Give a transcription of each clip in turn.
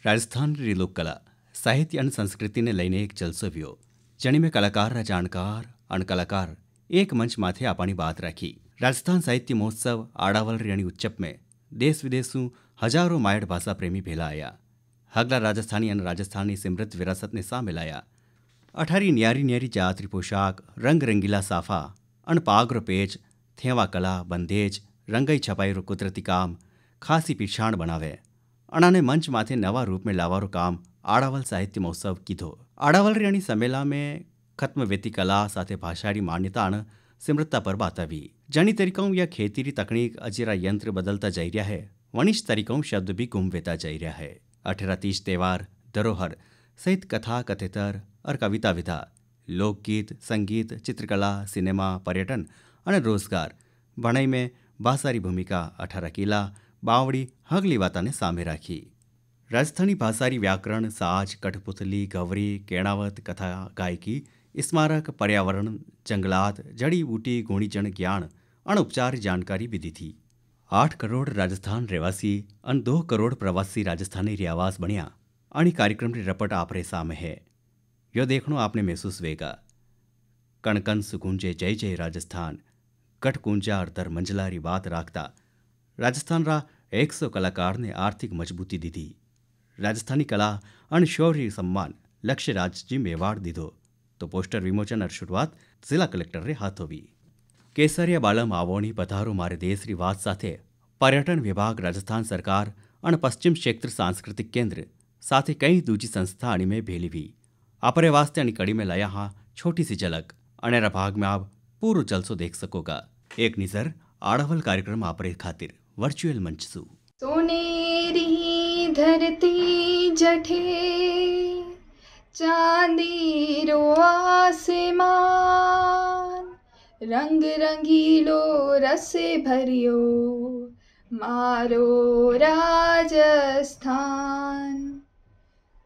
રાજસ્થાનની લોકકલા સાહિત્ય અને સંસ્કૃતિને લઈને એક જલસો વ્યો જેની મેં કલાકાર જાણકાર અને કલાકાર એક મંચ માથે આપણી बात રાખી। રાજસ્થાન સાહિત્ય મહોત્સવ આડાવલ રેણી ઉચ્ચપ में देश विदेशों हजारों मायड़ भाषा प्रेमी भेला आया। हगला राजस्थानी और राजस्थानी समृद्ध विरासत ने सा मिलाया। अठारी न्यारी न्यारी जातरी पोशाक रंग रंगीला साफा अण पागरो पेच थेवा कला बंदेज रंगाई छपाईरो कुदरती काम खासी पिछाण बनावे अणाने मंच माथे नवा रूप में लावारो काम आड़ावल साहित्य महोत्सव कीधो। आड़ावल रेणी सम्मेला में खत्म वेती कला साथे भाषाड़ी मान्यता अण सिमरता पर बात આવી। जनी तरीकों या खेती तकनीक अजीरा यंत्र बदलता जा रहा है वनिश तरीकों शब्द भी गुम वेता जा रहा है। 18-30 त्यौहार धरोहर सहित कथा कथेतर और कविता विधा लोकगीत संगीत चित्रकला सिनेमा पर्यटन और रोजगार भणाई में भाषारी भूमिका 18 किला बावड़ी हगली वाता ने सामे राखी। राजस्थानी भाषारी व्याकरण साज कठपुतली गवरी केणावत कथा गायकी स्मारक पर्यावरण जंगलात जड़ी बूटी गुणीजन ज्ञान अण उपचार जानकारी विधि थी। 8 करोड़ राजस्थान रहवासी और 2 करोड़ प्रवासी राजस्थानी रियावास बनिया आणि कार्यक्रम की रपट आपरे सामे है। यो देखनो आपने महसूस वेगा। कणकन सुकुंजे जय जय राजस्थान कट कुंजा और दर मंजलारी बात राखता राजस्थान रा 100 कलाकार ने आर्थिक मजबूती दी थी। राजस्थानी कला और शौर्य सम्मान लक्ष्य राज जी मेवाड़ दीधो तो पोस्टर विमोचन और शुरुआत जिला कलेक्टर रे हाथ हुई। केसरिया बालम आवोनी पधारो मारे देश री बात साथे पर्यटन विभाग राजस्थान सरकार और पश्चिम क्षेत्र सांस्कृतिक केंद्र साथ कई दूजी संस्था अणी में भेली भी अपरे वास्ते अणी कड़ी में लाया हाँ छोटी सी झलक अनेरा भाग में आप पूरो जलसो देख सकोगा। एक नजर आड़ावल कार्यक्रम आपरे खातिर वर्चुअल मंच सु सोनेरी धरती जठे चांदी रो आसमान रंग रंगीलो रसे भरियो मारो राजस्थान।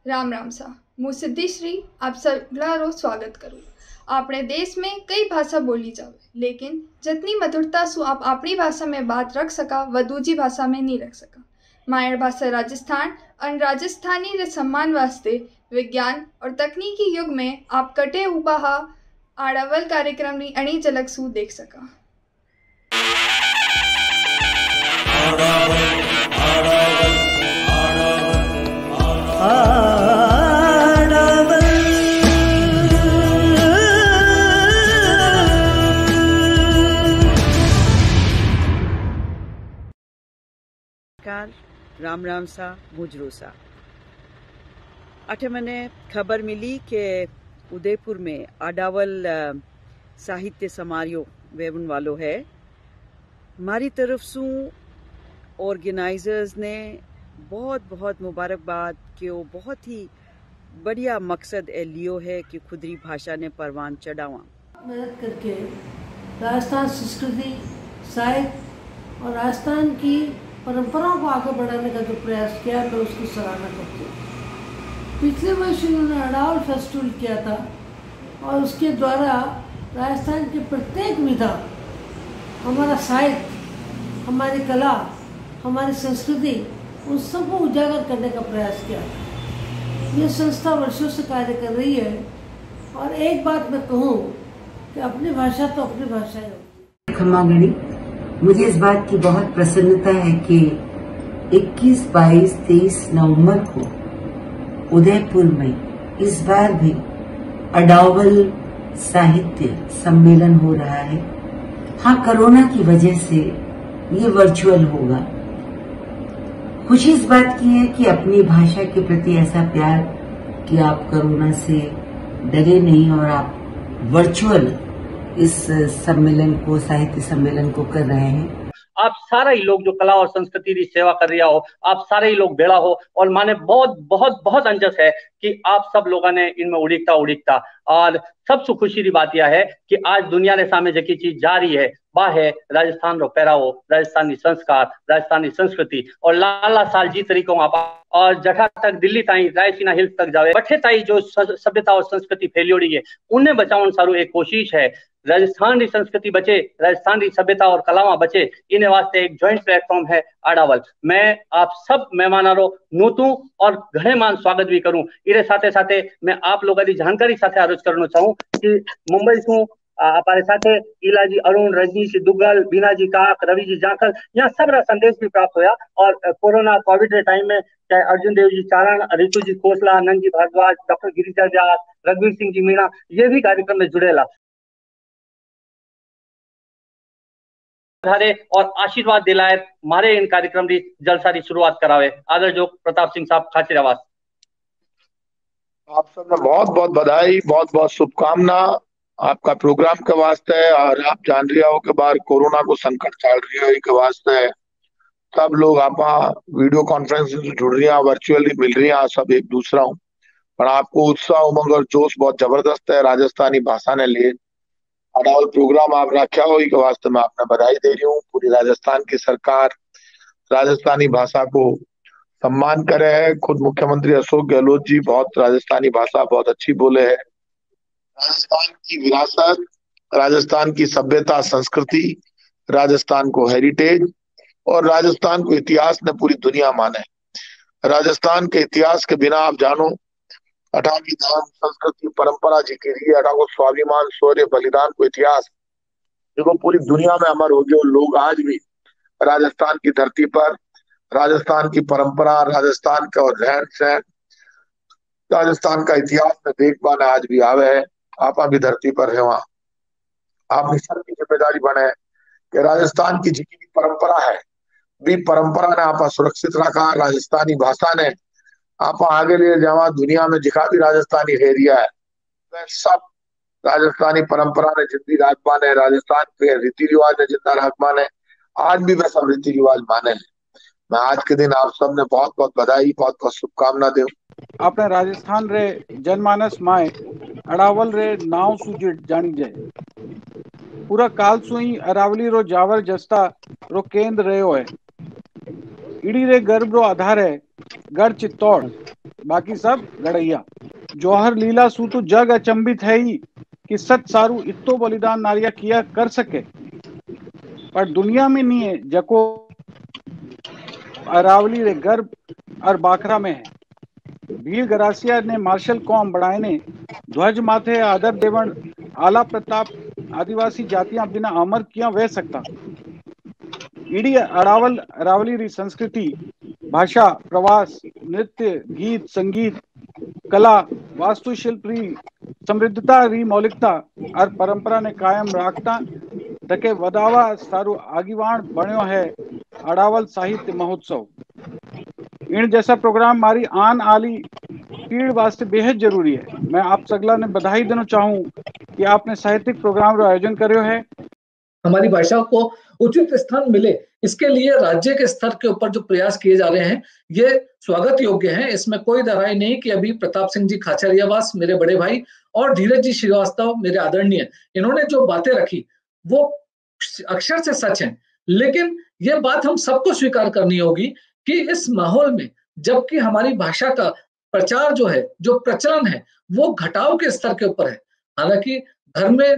राम राम सा मु सिद्धिश्री आप सगलारो स्वागत करूँ। अपने देश में कई भाषा बोली जावे लेकिन जितनी मधुरता सु आप अपनी भाषा में बात रख सका वह दूजी भाषा में नहीं रख सका। मायड़ भाषा राजस्थान और राजस्थानी रे सम्मान वास्ते विज्ञान और तकनीकी युग में आप कटे उबाहा आड़ावल कार्यक्रम नी अणी झलक सु देख सका। राम राम सा मुजरो सा अठे मने खबर मिली कि उदयपुर में आड़ावल साहित्य समारोह वेवन वालो है। हमारी तरफ सु ऑर्गेनाइजर्स ने बहुत बहुत मुबारकबाद कि वो बहुत ही बढ़िया मकसद ए लियो है कि खुदरी भाषा ने परवान चढ़ावा मदद करके राजस्थान संस्कृति साहित्य और राजस्थान की परंपराओं को आगे बढ़ाने का जो प्रयास किया मैं उसकी सराहना करती हूँ। पिछले वर्ष उन्होंने आड़ावल फेस्टिवल किया था और उसके द्वारा राजस्थान के प्रत्येक विधा हमारा साहित्य हमारी कला हमारी संस्कृति उन सबको उजागर करने का प्रयास किया। ये संस्था वर्षों से कार्य कर रही है और एक बात मैं कहूँ कि अपनी भाषा तो अपनी भाषा ही होती है। खम्मा गणी मुझे इस बात की बहुत प्रसन्नता है कि 21, 22, 23 नवंबर को उदयपुर में इस बार भी आड़ावल साहित्य सम्मेलन हो रहा है। हाँ, कोरोना की वजह से ये वर्चुअल होगा। खुशी इस बात की है कि अपनी भाषा के प्रति ऐसा प्यार कि आप कोरोना से डरे नहीं और आप वर्चुअल इस सम्मेलन को साहित्य सम्मेलन को कर रहे हैं। आप सारे ही लोग जो कला और संस्कृति की सेवा कर रहा हो आप सारे ही लोग बेड़ा हो और माने बहुत बहुत बहुत अंजस है कि आप सब लोगों ने इनमें उड़ीकता और सबसे खुशी की बात यह है कि आज दुनिया के सामने जकी चीज जा रही है वह है राजस्थान रो पहरावो राजस्थानी संस्कार राजस्थानी संस्कृति और लाला साल जी तरीकों आप और जगह तक दिल्ली ताई रायसीना हिल्स तक जावे बठे ताई जो सभ्यता और संस्कृति फैलियोड़ी है उन्हें बचावन सारू एक कोशिश है। राजस्थान की संस्कृति बचे, राजस्थान की सभ्यता और कलावा बचे, इन वास्ते एक जॉइंट प्लेटफॉर्म है आडावल। मैं आप सब मेहमानारो नोतू और घणे मान स्वागत भी करूं। इरे साथे साथे मैं आप लोगों की जानकारी साथे अर्ज करना चाहूं कि मुंबई से हमारे साथे इला जी अरुण, रजनीश दुग्गल, बीना जी काक, रवि जी जाखल, यहाँ सब संदेश भी प्राप्त होया। और कोरोना कोविड के टाइम में चाहे अर्जुन देव जी चारण, रितु जी खोसला, आनंद जी भारद्वाज, डॉक्टर गिरिजा व्यास, रघुवीर सिंह जी मीणा, ये भी कार्यक्रम में जुड़ेला और आशीर्वाद दिलाए मारे इन कार्यक्रम की जलसा की शुरुआत करावे। आदर जो प्रताप सिंह साहब खाचरियावास। आप सबने बहुत बहुत बधाई, बहुत बहुत शुभकामना आपका प्रोग्राम के वास्ते। और आप जान रही हो के बार कोरोना को संकट चल रही है के वास्ते सब लोग आप वीडियो कॉन्फ्रेंसिंग से जुड़ रही हैं, वर्चुअली मिल रही हैं, सब एक दूसरा हूँ। पर आपको उत्साह, उमंग और जोश बहुत जबरदस्त है राजस्थानी भाषा ने लिए। अडावल प्रोग्राम आप रखा हो के वास्ते मैं आपने बधाई दे रही हूँ। पूरी राजस्थान की सरकार राजस्थानी भाषा को सम्मान करे है। खुद मुख्यमंत्री अशोक गहलोत जी बहुत राजस्थानी भाषा बहुत अच्छी बोले है। राजस्थान की विरासत, राजस्थान की सभ्यता संस्कृति, राजस्थान को हेरिटेज और राजस्थान को इतिहास ने पूरी दुनिया माने। राजस्थान के इतिहास के बिना आप जानो अठाकी धाम संस्कृति परंपरा जी के लिए अठाको स्वाभिमान शौर्य बलिदान को इतिहास देखो पूरी दुनिया में अमर हो गए। लोग आज भी राजस्थान की धरती पर राजस्थान की परंपरा, राजस्थान का रहन सहन, राजस्थान का इतिहास में देख पाना आज भी आवे है। आप भी धरती पर है वहां आपकी सबकी जिम्मेदारी बने कि राजस्थान की जितनी परंपरा है भी परंपरा ने आप सुरक्षित रखा। राजस्थानी भाषा ने आप आगे ले जावा। दुनिया में जितना भी राजस्थानी एरिया है वह सब राजस्थानी परंपरा ने जिंदगी राज माने, राजस्थान के रीति रिवाज ने जिंदा राज माने, आज भी वह सब रीति रिवाज माने हैं। मैं आज के दिन आप सबने बहुत बहुत बधाई, बहुत बहुत शुभकामना दे। अपने राजस्थान रे जनमानस माए अडावल रे नाव सूजी जानी जाए। पूरा काल सु ही अरावली रो जावर जस्ता रो केंद्र रहो है। इडी रे गर्भ रो आधार है गढ़ चित्तौड़, बाकी सब गड़ैया। जौहर लीला सू तो जग अचंबित है ही कि सत सारू इतो बलिदान नारिया किया कर सके, पर दुनिया में नहीं है जको अरावली रे गर्भ और बाखरा में है। वीर गरासिया ने मार्शल कौम बढ़ाए ने ध्वज माथे आदर देवण आला प्रताप आदिवासी जातियां बिना अमर किया वह सकता। इडी अरावल अरावली री संस्कृति, भाषा, प्रवास, नृत्य, गीत, संगीत, कला, वास्तुशिल्प री समृद्धता री मौलिकता और परंपरा ने कायम राखता तके वदावा सारू आगीवान बन्यो है अडावल साहित्य महोत्सव। इन जैसा प्रोग्राम मारी आन आली पीढ़ी वास्ते बेहद जरूरी है। मैं आप सगला ने बधाई देना चाहूँ कि आपने साहित्यिक प्रोग्राम का आयोजन करो है। हमारी भाषा को उचित स्थान मिले, इसके लिए राज्य के स्तर के ऊपर जो प्रयास किए जा रहे हैं ये स्वागत योग्य हैं। इसमें कोई दराई नहीं कि अभी प्रताप सिंह जी खाचरियावास मेरे बड़े भाई और धीरज जी श्रीवास्तव मेरे आदरणीय, इन्होंने जो बातें रखी वो अक्षर से सच है। लेकिन ये बात हम सबको स्वीकार करनी होगी कि इस माहौल में जबकि हमारी भाषा का प्रचार जो है, जो प्रचलन है, वो घटाव के स्तर के ऊपर है। हालांकि घर में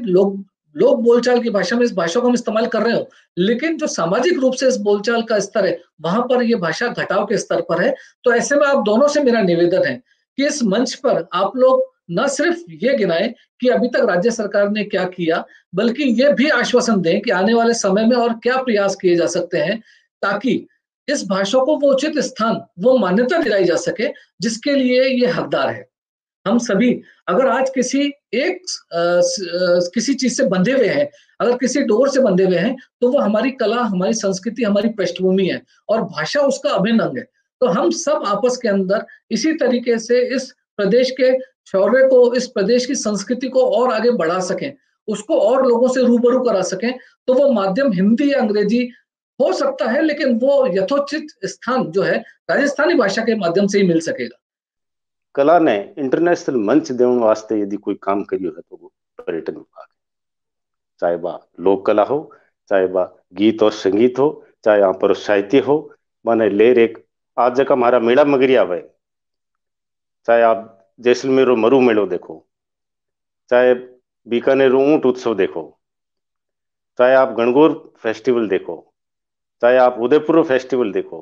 लोग बोलचाल की भाषा में इस भाषा को हम इस्तेमाल कर रहे हो, लेकिन जो सामाजिक रूप से इस बोलचाल का स्तर है वहां पर ये भाषा घटाव के स्तर पर है। तो ऐसे में आप दोनों से मेरा निवेदन है कि इस मंच पर आप लोग न सिर्फ ये गिनाएं कि अभी तक राज्य सरकार ने क्या किया, बल्कि ये भी आश्वासन दें कि आने वाले समय में और क्या प्रयास किए जा सकते हैं ताकि इस भाषा को वो उचित स्थान, वो मान्यता दिलाई जा सके जिसके लिए ये हकदार है। हम सभी अगर आज किसी चीज से बंधे हुए हैं, अगर किसी डोर से बंधे हुए हैं, तो वो हमारी कला, हमारी संस्कृति, हमारी पृष्ठभूमि है और भाषा उसका अभिन्न अंग है। तो हम सब आपस के अंदर इसी तरीके से इस प्रदेश के शौर्य को, इस प्रदेश की संस्कृति को और आगे बढ़ा सकें, उसको और लोगों से रूबरू करा सकें, तो वो माध्यम हिंदी या अंग्रेजी हो सकता है, लेकिन वो यथोचित स्थान जो है राजस्थानी भाषा के माध्यम से ही मिल सकेगा। कला ने इंटरनेशनल मंच देने वास्ते यदि कोई काम करियो है तो वो पर्यटन विभाग, चाहे वह लोक कला हो, चाहे वह गीत और संगीत हो, चाहे यहाँ पर साहित्य हो। माने लेर एक आज जगह हमारा मेला मगरिया है, चाहे आप जैसलमेर मरु मेलो देखो, चाहे बीकानेर ऊंट उत्सव देखो, चाहे आप गणगौर फेस्टिवल देखो, चाहे आप उदयपुर फेस्टिवल देखो,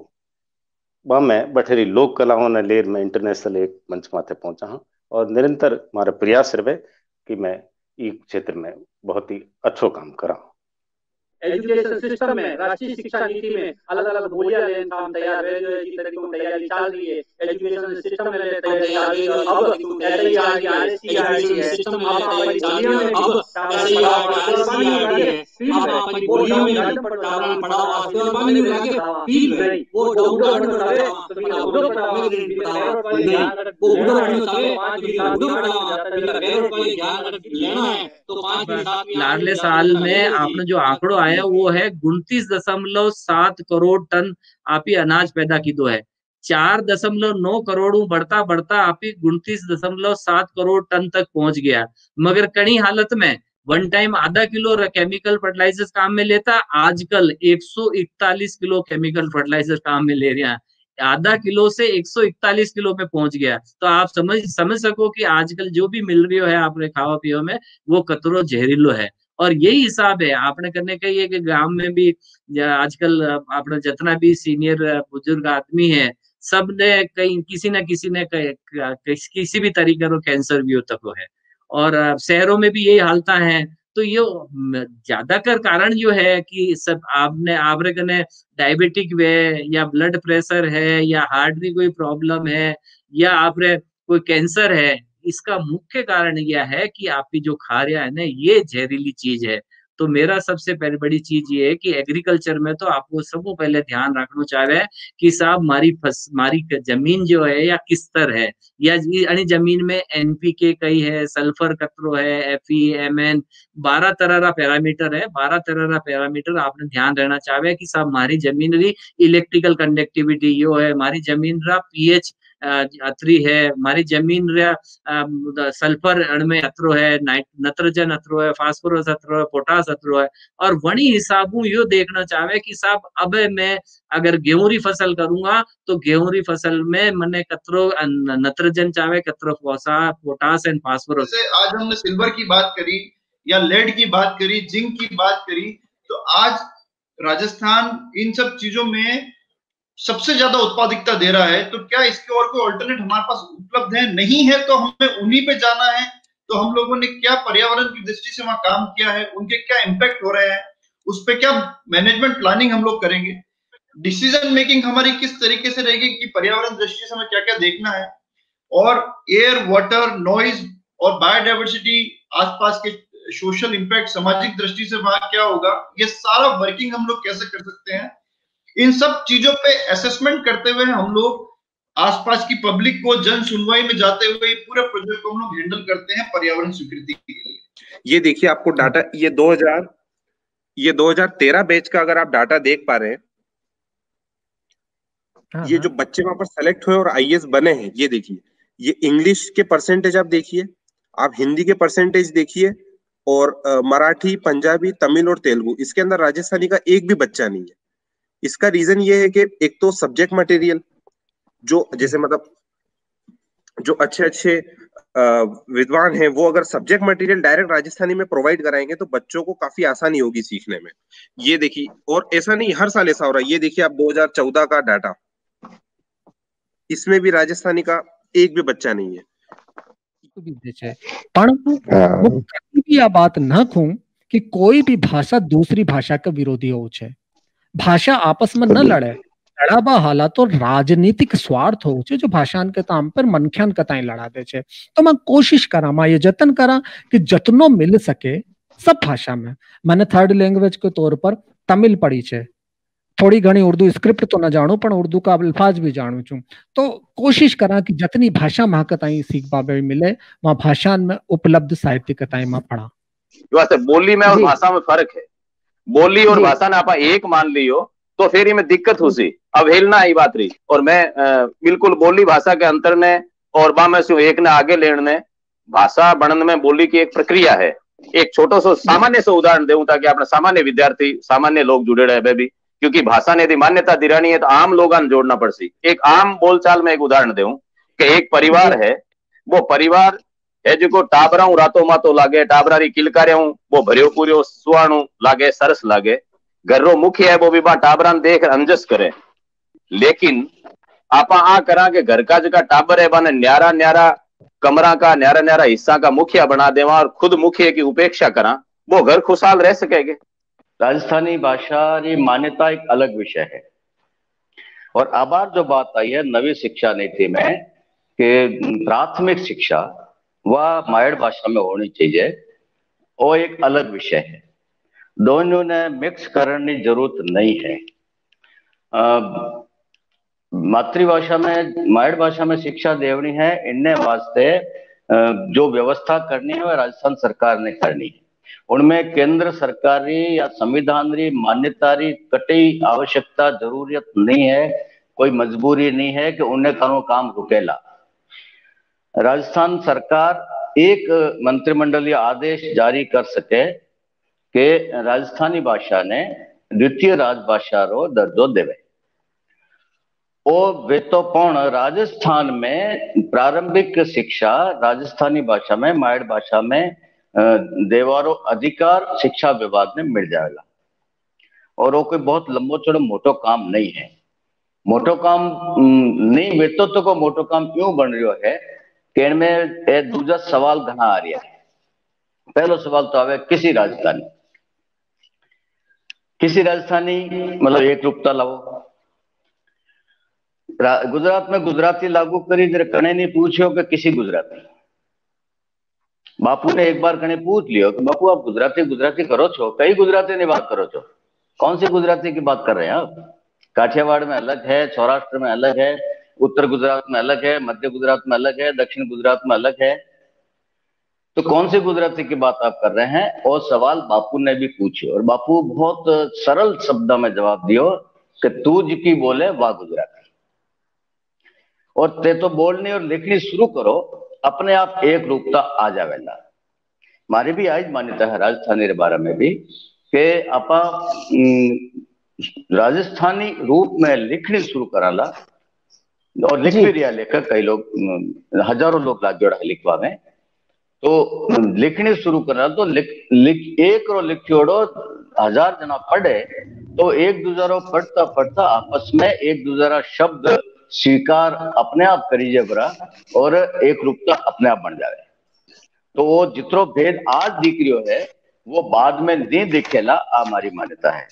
वह मैं बठेरी लोक कलाओं ने लेर में इंटरनेशनल एक मंच माथे पहुंचा हूं और निरंतर हमारा प्रयास रहे कि मैं इस क्षेत्र में बहुत ही अच्छो काम करा। एजुकेशन सिस्टम में, राष्ट्रीय शिक्षा नीति में अलग अलग बोलियां लेने काम तैयार है, जो तरीकों तैयारी चल रही है। एजुकेशन सिस्टम में तैयारी अब एससीईआरटी सिस्टम में तैयारी चल रही है। अब अपनी बोलियों में गण पढ़ाना पड़ा और बाद में लगे फील नहीं वो उड़ो पढ़ावे तो बिना उड़ो पढ़ावे नहीं वो उड़ो पढ़ावे 5 मिनट उड़ो पढ़ावा जाता है, बिना वेरो पर ज्ञान लेना है तो 5 मिनट। लाडले साल में आपने जो आंकड़ो आया वो है 29.7 करोड़ टन आप ही अनाज पैदा की दो है। 4.9 करोड़ बढ़ता बढ़ता आप ही 29.7 करोड़ टन तक पहुंच गया। मगर कई हालत में वन टाइम आधा किलो केमिकल फर्टिलाइजर्स काम में लेता, आजकल 141 किलो केमिकल फर्टिलाइजर काम में ले रहे हैं। आधा किलो से 141 किलो में पहुंच गया। तो आप समझ सको कि आजकल जो भी मिल रही है आपने खावा पियो में वो कतरो जहरीलो है। और यही हिसाब है आपने करने का ये कि गांव में भी आजकल आपने जितना भी सीनियर बुजुर्ग आदमी है सब ने कहीं किसी न किसी भी तरीके का कैंसर भी होता है। और शहरों में भी यही हालता है। तो ये ज्यादातर कारण जो है कि सब आपने कने डायबिटिक वे या ब्लड प्रेशर है या हार्ट की कोई प्रॉब्लम है या आपने कोई कैंसर है, इसका मुख्य कारण यह है कि आप जो खा रहा है ना ये जहरीली चीज है। तो मेरा सबसे पहले बड़ी चीज ये है कि एग्रीकल्चर में तो आपको सबको पहले ध्यान रखना चाहिए कि साहब मारी जमीन जो है या किस तरह है, या जमीन में एनपीके कई है, सल्फर कतरो है, FeMN 12 तरह का पैरामीटर है। 12 तरह का पैरामीटर आपने ध्यान रहना चाहिए कि साहब मारी जमीन री इलेक्ट्रिकल कंडक्टिविटी यो है, मारी जमीन रा pH अतरी है, हमारी जमीन सल्फर अण में अतरो है, नत्रजन अतरो है, फास्फोरस अतरो है, पोटास अतरो है। और वही हिसाबू यो देखना चाहे कि साहब अब मैं अगर गेहूं री फसल करूंगा तो गेहूं री फसल में मने कतरो नत्रजन चाहे, कतरो पोटास एंड फास्फोरस। आज हमने सिल्वर की बात करी या लेड की बात करी, जिंक की बात करी, तो आज राजस्थान इन सब चीजों में सबसे ज्यादा उत्पादकता दे रहा है। तो क्या इसके और कोई ऑल्टरनेट हमारे पास उपलब्ध है? नहीं है तो हमें उन्हीं पे जाना है। तो हम लोगों ने क्या पर्यावरण की दृष्टि से वहां काम किया है, उनके क्या इम्पैक्ट हो रहे हैं, उस पर क्या मैनेजमेंट प्लानिंग हम लोग करेंगे, डिसीजन मेकिंग हमारी किस तरीके से रहेगी कि पर्यावरण दृष्टि से हमें क्या क्या देखना है, और एयर, वाटर, नॉइज और बायोडाइवर्सिटी, आसपास के सोशल इम्पैक्ट, सामाजिक दृष्टि से वहां क्या होगा, ये सारा वर्किंग हम लोग कैसे कर सकते हैं। इन सब चीजों पे असेसमेंट करते हुए हम लोग आसपास की पब्लिक को जन सुनवाई में जाते हुए पूरे प्रोजेक्ट को हम लोग हैंडल करते हैं पर्यावरण स्वीकृति के लिए। ये देखिए आपको डाटा, ये 2013 बैच का अगर आप डाटा देख पा रहे हैं, ये जो बच्चे वहां पर सेलेक्ट हुए और IAS बने हैं, ये देखिए, ये इंग्लिश के परसेंटेज आप देखिए, आप हिंदी के परसेंटेज देखिए, और मराठी, पंजाबी, तमिल और तेलुगु, इसके अंदर राजस्थानी का एक भी बच्चा नहीं है। इसका रीजन ये है कि एक तो सब्जेक्ट मटेरियल जो जैसे मतलब जो अच्छे विद्वान हैं वो अगर सब्जेक्ट मटेरियल डायरेक्ट राजस्थानी में प्रोवाइड कराएंगे तो बच्चों को काफी आसानी होगी सीखने में। ये देखिए, और ऐसा नहीं हर साल ऐसा हो रहा है। ये देखिए आप 2014 का डाटा, इसमें भी राजस्थानी का एक भी बच्चा नहीं है। कभी भी आ बात न कहूं कि कोई भी भाषा दूसरी भाषा का विरोधी हो छे। भाषा आपस में न लड़े, लड़ाबा हाला तो राजनीतिक स्वार्थ हो जो भाषान के ताम पर मनख्यान कताई लड़ा दे छे। तो मैं कोशिश करा, मैं ये जतन करा कि जतनो मिल सके सब भाषा में। मैंने थर्ड लैंग्वेज के तौर पर तमिल पढ़ी छे, थोड़ी घनी उर्दू स्क्रिप्ट तो न जाणू पण उर्दू का अल्फाज भी जाणू छू। तो कोशिश करा कि जतनी भाषा मां कताई सीखबा मिले वहां भाषा में उपलब्ध साहित्य कताई मां पढ़ा। बोली में और भाषा में फर्क है। बोली और भाषा ने आप एक मान लियो तो फिर इनमें दिक्कत हो सी अवहेलना ही बात रही। और मैं बिल्कुल बोली भाषा के अंतर ने और बा में एक ने आगे लेने भाषा बनने में बोली की एक प्रक्रिया है। एक छोटो सो सामान्य से उदाहरण देऊं ताकि अपना सामान्य विद्यार्थी, सामान्य लोग जुड़े रहे बेबी, क्योंकि भाषा ने यदि मान्यता दिरानी है तो आम लोग जोड़ना पड़सी। एक आम बोलचाल में एक उदाहरण देऊं कि एक परिवार है, वो परिवार है जो टाबरा रातो मातो लागे, टाबरा री किलकारिया वो भरियो पूरियो सुहाणु लागे, सरस लागे। घर रो मुखिया है वो भी बा टाबरा देख अंजस करे। लेकिन आप आ करा के घर का जगह टाबर है बाने न्यारा न्यारा कमरा का, न्यारा न्यारा हिस्सा का मुखिया बना देवा और खुद मुखिया की उपेक्षा करा, वो घर खुशहाल रह सकेंगे। राजस्थानी भाषा की मान्यता एक अलग विषय है। और अब जो बात आई है नवी शिक्षा नीति में कि प्राथमिक शिक्षा वह मायड़ भाषा में होनी चाहिए, वो एक अलग विषय है। दोनों ने मिक्स करने की जरूरत नहीं है। मातृभाषा में, मायड़ भाषा में शिक्षा देवनी है, इनने वास्ते जो व्यवस्था करनी है वह राजस्थान सरकार ने करनी है। उनमें केंद्र सरकारी या संविधान री मान्यता री कटई आवश्यकता जरूरत नहीं है, कोई मजबूरी नहीं है कि उन्हें करो काम रुकेला। राजस्थान सरकार एक मंत्रिमंडलीय आदेश जारी कर सके कि राजस्थानी भाषा ने द्वितीय राजभाषा रो दर्जो देवे। वे तो पण राजस्थान में प्रारंभिक शिक्षा राजस्थानी भाषा में, मायड़ भाषा में देवारो अधिकार शिक्षा विभाग ने मिल जाएगा। और वो कोई बहुत लंबो चौड़ो मोटो काम नहीं है। मोटो काम नहीं बेतो तो को मोटो काम क्यों बन रहा है कि इनमें दूसरा सवाल घना आ रहा है। पहलो सवाल तो आवे किसी राजस्थानी मतलब एक रूपता लाओ। गुजरात में गुजराती लागू करी, जरा कने नहीं पूछो कि किसी गुजराती। बापू ने एक बार कने पूछ लियो कि बापू आप गुजराती गुजराती करो छो, कई गुजराती ने बात करो छो, कौन सी गुजराती की बात कर रहे हैं आप? काठियावाड़ में अलग है, सौराष्ट्र में अलग है, उत्तर गुजरात में अलग है, मध्य गुजरात में अलग है, दक्षिण गुजरात में अलग है, तो कौन सी गुजराती की बात आप कर रहे हैं? और सवाल बापू ने भी पूछे और बापू बहुत सरल शब्दों में जवाब दियो कि तू जिकी बोले वाह गुजराती। और ते तो बोलनी और लिखनी शुरू करो, अपने आप एक रूपता आ जावेला। मारी भी आज मान्यता है राजस्थानी के बारे में भी कि आपा राजस्थानी रूप में लिखनी शुरू कराला और लिख भी दिया लेखक, कई लोग हजारों लोग लाग जोड़ा लिखवा में, तो लिखनी शुरू करा तो एक रो लिखियोड़ो 1000 जना पढ़े तो एक दूसरा पढ़ता पढ़ता आपस में एक दूसरा शब्द स्वीकार अपने आप करीजे बरा और एक रूपता अपने आप बन जाए। तो वो जितरो भेद आज दिख रही है वो बाद में नहीं दिखेला, हमारी मान्यता है।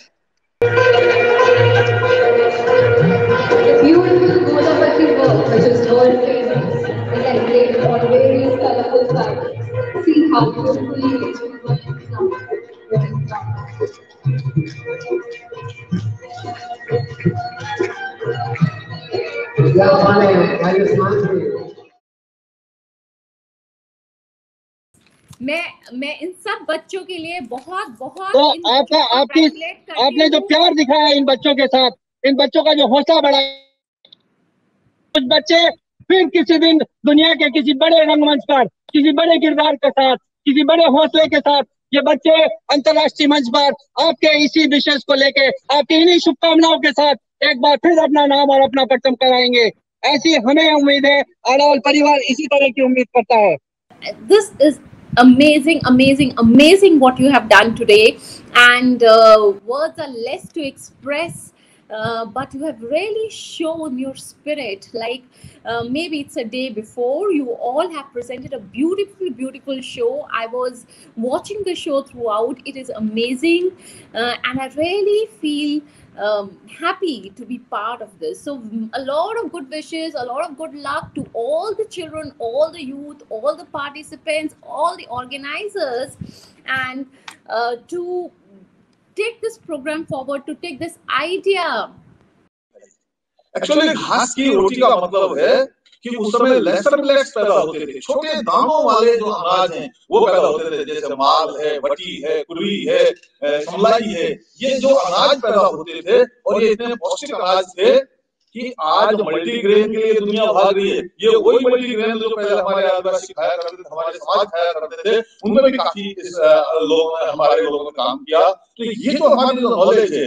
मैं इन सब बच्चों के लिए बहुत बहुत तो आपने जो प्यार दिखाया इन बच्चों के साथ, इन बच्चों का जो हौसला बढ़ाया, कुछ बच्चे फिर किसी दिन दुनिया के किसी बड़े रंगमंच पर, किसी बड़े किरदार के साथ, किसी बड़े हौसले के साथ ये बच्चे अंतर्राष्ट्रीय मंच पर आपके इसी विशेष को लेके, आपकी इन्हीं शुभकामनाओं के साथ एक बार फिर अपना नाम और अपना परचम कराएंगे। ऐसी हमें उम्मीद है, आडावल परिवार इसी तरह की उम्मीद करता है। This is amazing what you have done today, and words are less to express, but you have really shown your spirit. Like maybe it's a day before, you all have presented a beautiful show. I was watching the show throughout. It is amazing, and I really feel happy to be part of this. So a lot of good wishes, a lot of good luck to all the children, all the youth, all the participants, all the organizers, and to take this program forward, to take this idea. Actually घास की रोटी का मतलब है कि उस समय laser millets पैदा होते थे, छोटे दानों वाले जो अनाज हैं वो पैदा होते थे, जैसे माल है, बटी है, कुलवी है, समलाई है, ये जो अनाज पैदा होते थे और ये इतने पौष्टिक अनाज थे कि आज मल्टीग्रेन के लिए दुनिया भाग रही है। ये वही मल्टीग्रेन जो पहले हमारे आदिवासी खाया करते थे, हमारे समाज खाया करते थे, उनमें भी काफी हमारे लोगों ने काम किया। तो ये जो हमारी नॉलेज है,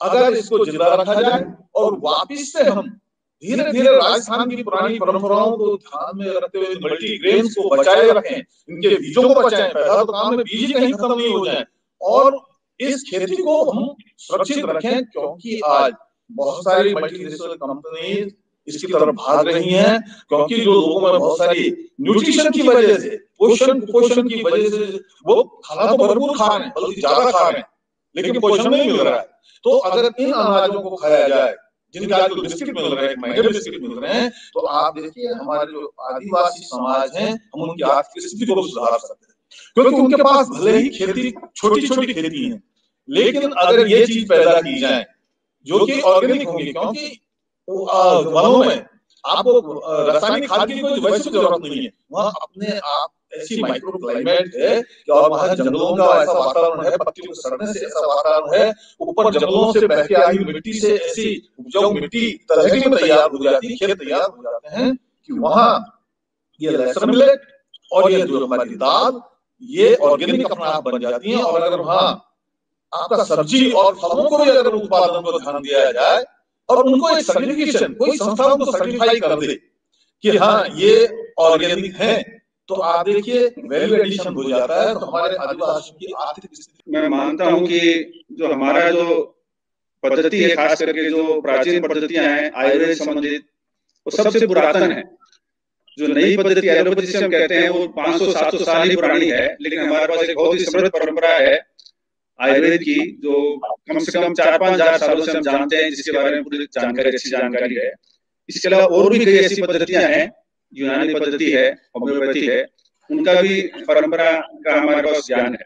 अगर इसको जिंदा रखा जाए और वापिस से हम धीरे धीरे राजस्थान की पुरानी परंपराओं को ध्यान में रखते हुए मल्टी ग्रेन्स को बचाए रखें, इनके बीजों को बचाएं, पैदा तो काम में बीज कहीं खत्म नहीं हो जाए, और इस खेती को हम सुरक्षित रखें, क्योंकि आज बहुत सारी मल्टीनेशनल कंपनी इसकी तरफ भाग रही हैं, क्योंकि जो लोगों में बहुत सारी न्यूट्रिशन की वजह से, पोषण की वजह से वो खाना तो भरपूर खा रहे हैं, बल्कि ज्यादा खा रहे हैं, लेकिन पोषण नहीं मिल रहा है। तो अगर इन अनाजों को खाया जाए, जिनके आज बिस्किट मिल रहे हैं, महंगे बिस्किट मिल रहे हैं, तो आप देखिए हमारे जो आदिवासी समाज हैं, हम उनकी आर्थिक स्थिति को सुधार सकते हैं, क्योंकि उनके पास भले ही खेती छोटी छोटी खेती है, लेकिन अगर ये चीज पैदा की जाए जो कि ऑर्गेनिक होंगी, क्योंकि वनों में आपको रासायनिक खाद की कोई वैसे जरूरत नहीं है, वहाँ अपने आप ऐसी माइक्रो क्लाइमेट है कि और वहाँ जंगलों का ऐसा वातावरण है, पत्तियों के सड़ने से ऐसा वातावरण है, ऊपर जंगलों से बह के आई मिट्टी से ऐसी उपजाऊ मिट्टी तरह में तैयार हो जाती है, खेत तैयार हो जाते हैं कि वहाँ ये लेसर मिलेट और ये जो हमारी दाल ये ऑर्गेनिक अपना आप बन जाती है। और अगर वहाँ आपका सब्जी और फलों को भी अगर उत्पादन को ध्यान दिया जाए और उनको एक सर्टिफिकेशन, कोई संस्था उनको सर्टिफाई कर दे कि हाँ ये ऑर्गेनिक है, तो आप देखिए वैल्यू एडिशन हो जाता है, तो हमारे आदिवासियों की आर्थिक स्थिति। मैं मानता हूं कि जो हमारा जो पद्धति है, खास करके जो प्राचीन पद्धतियां हैं आयुर्वेद संबंधित, वो सबसे पुरातन है। जो नई पद्धति एलोपैथी जिसे हम कहते हैं वो 500-700 साल ही पुरानी है, लेकिन हमारे पास एक बहुत ही समृद्ध परंपरा है आयुर्वेद की, जो कम से कम 4-5 हजार सालों से हम जानते हैं, जिसके बारे में पूरी जानकारी, अच्छी जानकारी है। इसके अलावा और भी कई ऐसी पद्धतियां हैं, यूनानी पद्धति है, होम्योपैथी है, उनका भी परंपरा का हमारे पास ज्ञान है।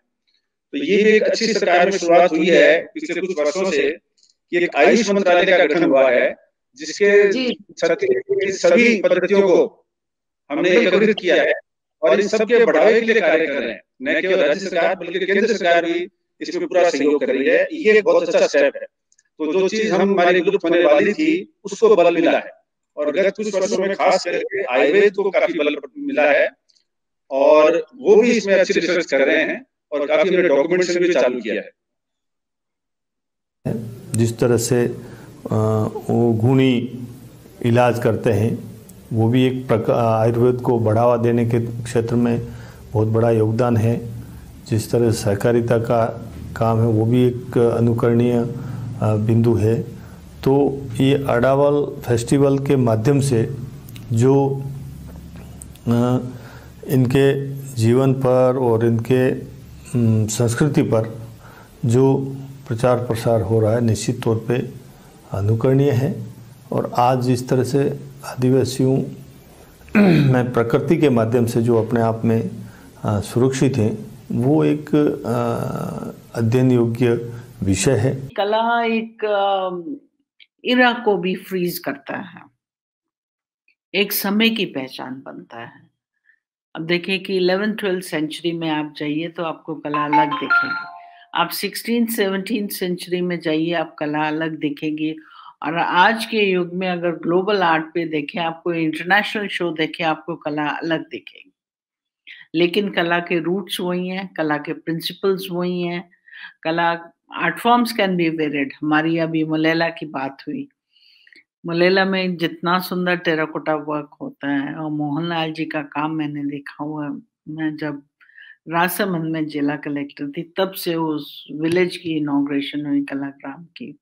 तो ये भी एक अच्छी सरकार में शुरुआत हुई है पिछले कुछ वर्षों से कि एक आयुष मंत्रालय का गठन हुआ है, जिसके सभी पद्धतियों को हमने एकत्रित किया है और इन सबके बढ़ावे के लिए कार्य कर रहे हैं। न केवल राज्य सरकार बल्कि केंद्र सरकार भी इसमें पूरा सहयोग कर रही है। ये एक बहुत अच्छा स्टेप है। तो जो चीज हमारी विलुप्त होने वाली थी उसको बल मिला है, और गत कुछ वर्षों में खास करके आयुर्वेद को काफी बल मिला है, और वो भी इसमें अच्छी रिसर्च कर रहे हैं और काफी हमने डॉक्यूमेंटेशन भी चालू किया है। जिस तरह से वो घूनी इलाज करते हैं, वो भी एक आयुर्वेद को बढ़ावा देने के क्षेत्र में बहुत बड़ा योगदान है। जिस तरह सहकारिता का काम है वो भी एक अनुकरणीय बिंदु है। तो ये अडावल फेस्टिवल के माध्यम से जो इनके जीवन पर और इनके संस्कृति पर जो प्रचार प्रसार हो रहा है, निश्चित तौर पे अनुकरणीय है। और आज जिस तरह से आदिवासियों में प्रकृति के माध्यम से जो अपने आप में सुरक्षित हैं, वो एक अध्ययन योग्य विषय है। कला एक इरा को भी फ्रीज करता है, एक समय की पहचान बनता है। अब देखिए कि 11th-12th सेंचुरी में आप जाइए तो आपको कला अलग दिखेगी, आप 16th-17th सेंचुरी में जाइए आप कला अलग दिखेगी, और आज के युग में अगर ग्लोबल आर्ट पे देखें, आपको इंटरनेशनल शो देखें, आपको कला अलग दिखेगी। लेकिन कला के रूट्स वही हैं, कला के प्रिंसिपल्स वही हैं। कला art forms can be varied. हमारी अभी मुलेला की बात हुई, मुलेला में जितना सुंदर टेराकोटा वर्क होता है, और मोहनलाल जी का काम मैंने देखा हुआ है। मैं जब राजसमंद में जिला कलेक्टर थी तब से उस विलेज की इनॉग्रेशन हुई कलाग्राम की।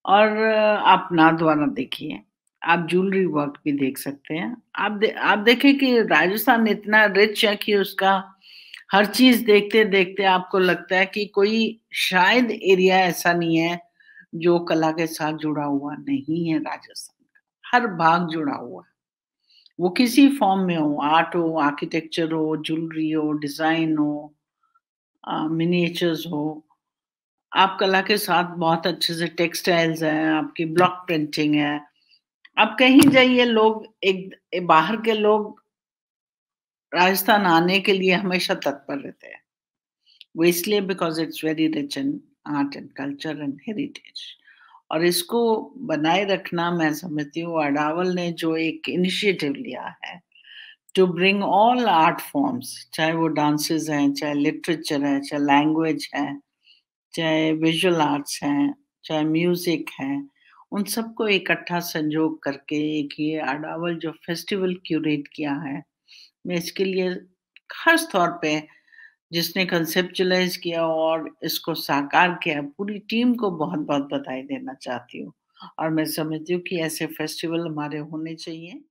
और आप नाथद्वारा देखिए, आप ज्वेलरी वर्क भी देख सकते हैं। आप देखें कि राजस्थान इतना रिच है कि उसका हर चीज देखते देखते आपको लगता है कि कोई शायद एरिया ऐसा नहीं है जो कला के साथ जुड़ा हुआ नहीं है। राजस्थान का हर भाग जुड़ा हुआ है, वो किसी फॉर्म में हो, आर्ट हो, आर्किटेक्चर हो, ज्वेलरी हो, डिजाइन हो, मिनिएचर्स हो। आप कला के साथ बहुत अच्छे से टेक्सटाइल्स हैं, आपकी ब्लॉक प्रिंटिंग है। आप कहीं जाइए, लोग एक बाहर के लोग राजस्थान आने के लिए हमेशा तत्पर रहते हैं। वो इसलिए because it's very rich in art and culture and heritage, और इसको बनाए रखना मैं समझती हूँ अडावल ने जो एक इनिशिएटिव लिया है to bring all art forms, चाहे वो डांसेस हैं, चाहे लिटरेचर है, चाहे लैंग्वेज है, चाहे विजुअल आर्ट्स हैं, चाहे म्यूजिक है, उन सबको इकट्ठा संजोग करके एक ये अडावल जो फेस्टिवल क्यूरेट किया है, मैं इसके लिए खास तौर पे जिसने कंसेप्चुलाइज किया और इसको साकार किया, पूरी टीम को बहुत बहुत बधाई देना चाहती हूँ। और मैं समझती हूँ कि ऐसे फेस्टिवल हमारे होने चाहिए।